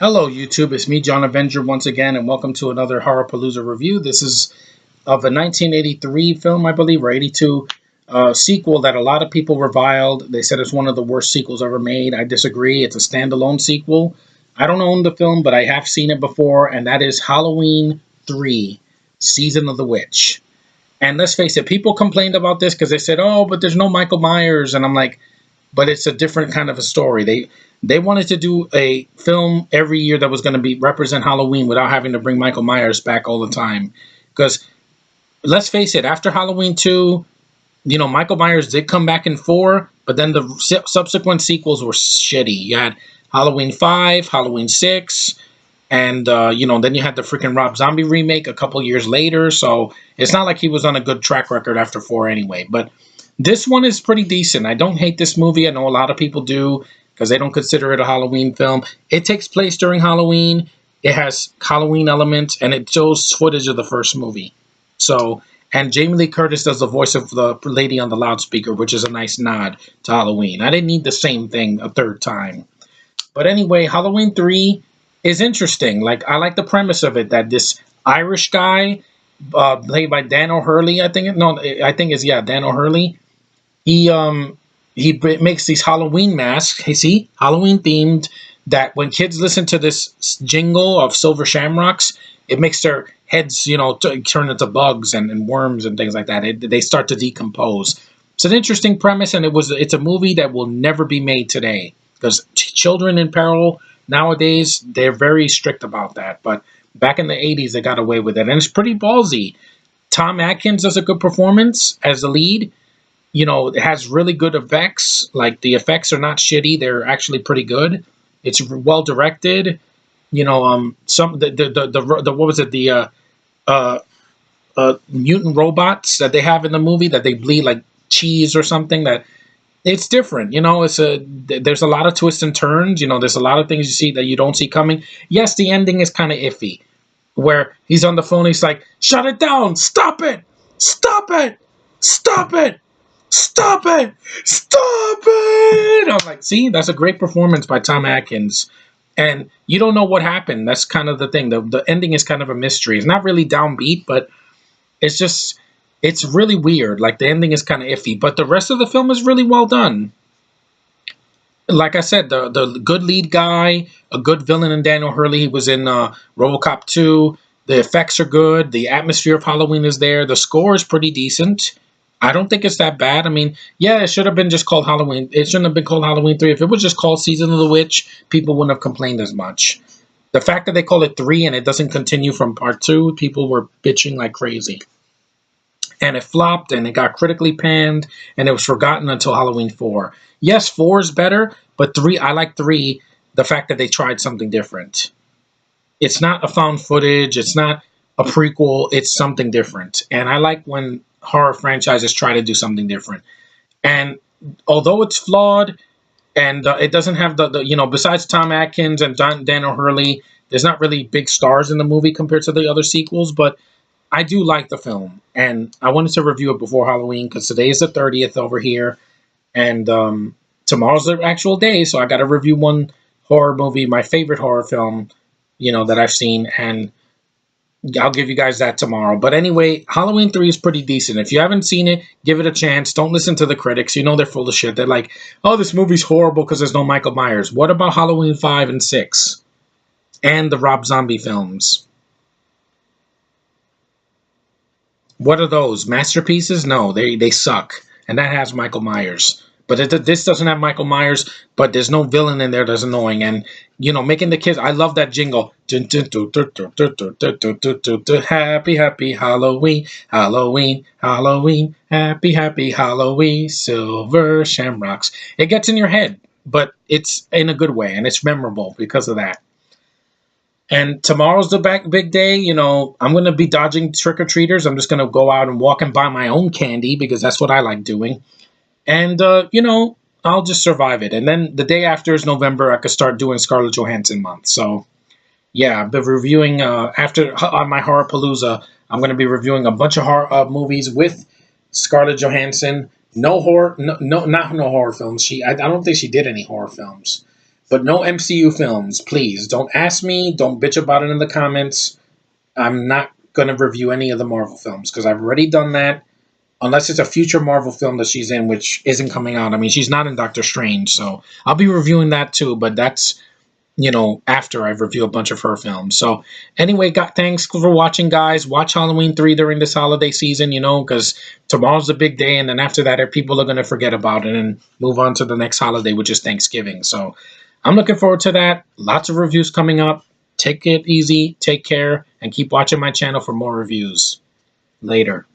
Hello, YouTube. It's me, John Avenger, once again, and welcome to another Horrorpalooza review. This is of a 1983 film, I believe, or 82 sequel that a lot of people reviled. They said it's one of the worst sequels ever made. I disagree. It's a standalone sequel. I don't own the film, but I have seen it before, and that is Halloween 3, Season of the Witch. And let's face it, people complained about this because they said, oh, but there's no Michael Myers. And I'm like, but it's a different kind of a story. They wanted to do a film every year that was going to be represent Halloween without having to bring Michael Myers back all the time. Because let's face it, after Halloween 2, Michael Myers did come back in 4, but then the subsequent sequels were shitty. You had Halloween 5, Halloween 6, and then you had the freaking Rob Zombie remake a couple years later. So it's not like he was on a good track record after 4 anyway. But this one is pretty decent. I don't hate this movie. I know a lot of people do because they don't consider it a Halloween film. It takes place during Halloween. It has Halloween elements, and it shows footage of the first movie. And Jamie Lee Curtis does the voice of the lady on the loudspeaker, which is a nice nod to Halloween. I didn't need the same thing a third time. But anyway, Halloween 3 is interesting. Like, I like the premise of it, that this Irish guy, played by Dan O'Hurley, Dan O'Hurley. He makes these Halloween masks. You see, Halloween themed. That when kids listen to this jingle of Silver Shamrocks, it makes their heads, turn into bugs and worms and things like that. They start to decompose. It's an interesting premise, and it's a movie that will never be made today because children in peril nowadays, they're very strict about that. But back in the 80s, they got away with it, and it's pretty ballsy. Tom Atkins does a good performance as the lead. It has really good effects. Like, the effects are not shitty; they're actually pretty good. It's well directed. Some what was it, the mutant robots that they have in the movie that they bleed like cheese or something. That it's different. There's a lot of twists and turns. There's a lot of things you see that you don't see coming. Yes, the ending is kind of iffy, where he's on the phone. He's like, "Shut it down! Stop it! Stop it! Stop it! Stop it! Stop it!" I'm like, see, that's a great performance by Tom Atkins. And you don't know what happened. That's kind of the thing. The ending is kind of a mystery. It's not really downbeat, but it's really weird. Like, the ending is kind of iffy, but the rest of the film is really well done. Like I said, the good lead guy, a good villain in Daniel Hurley. He was in RoboCop 2. The effects are good. The atmosphere of Halloween is there. The score is pretty decent. I don't think it's that bad. I mean, yeah, it should have been just called Halloween. It shouldn't have been called Halloween 3. If it was just called Season of the Witch, people wouldn't have complained as much. The fact that they call it 3 and it doesn't continue from part 2, people were bitching like crazy. And it flopped, and it got critically panned, and it was forgotten until Halloween 4. Yes, 4 is better, but 3, I like 3, the fact that they tried something different. It's not a found footage. It's not a prequel. It's something different. And I like when horror franchises try to do something different. And although it's flawed, and it doesn't have besides Tom Atkins and Dan O'Hurley, there's not really big stars in the movie compared to the other sequels, but I do like the film. And I wanted to review it before Halloween because today is the 30th over here, and tomorrow's the actual day, so I got to review one horror movie, my favorite horror film, that I've seen, and I'll give you guys that tomorrow. But anyway, Halloween 3 is pretty decent. If you haven't seen it, give it a chance. Don't listen to the critics. They're full of shit. They're like, oh, this movie's horrible because there's no Michael Myers. What about Halloween 5 and 6? And the Rob Zombie films? What are those? Masterpieces? No, they suck. And that has Michael Myers. But this doesn't have Michael Myers, but there's no villain in there that's annoying. And, making the kids, I love that jingle. Happy, happy Halloween, Halloween, Halloween, happy, happy Halloween, Silver Shamrocks. It gets in your head, but it's in a good way, and it's memorable because of that. And tomorrow's the big day. I'm going to be dodging trick-or-treaters. I'm just going to go out and walk and buy my own candy because that's what I like doing. And, I'll just survive it. And then the day after is November. I could start doing Scarlett Johansson month. So, yeah, I've been reviewing, on my Horrorpalooza, I'm going to be reviewing a bunch of horror movies with Scarlett Johansson. Not no horror films. I don't think she did any horror films. But no MCU films, please. Don't ask me. Don't bitch about it in the comments. I'm not going to review any of the Marvel films because I've already done that. Unless it's a future Marvel film that she's in, which isn't coming out. I mean, she's not in Doctor Strange, so I'll be reviewing that too. But that's, after I review a bunch of her films. So anyway, thanks for watching, guys. Watch Halloween 3 during this holiday season, because tomorrow's the big day, and then after that, people are going to forget about it and move on to the next holiday, which is Thanksgiving. So I'm looking forward to that. Lots of reviews coming up. Take it easy, take care, and keep watching my channel for more reviews. Later.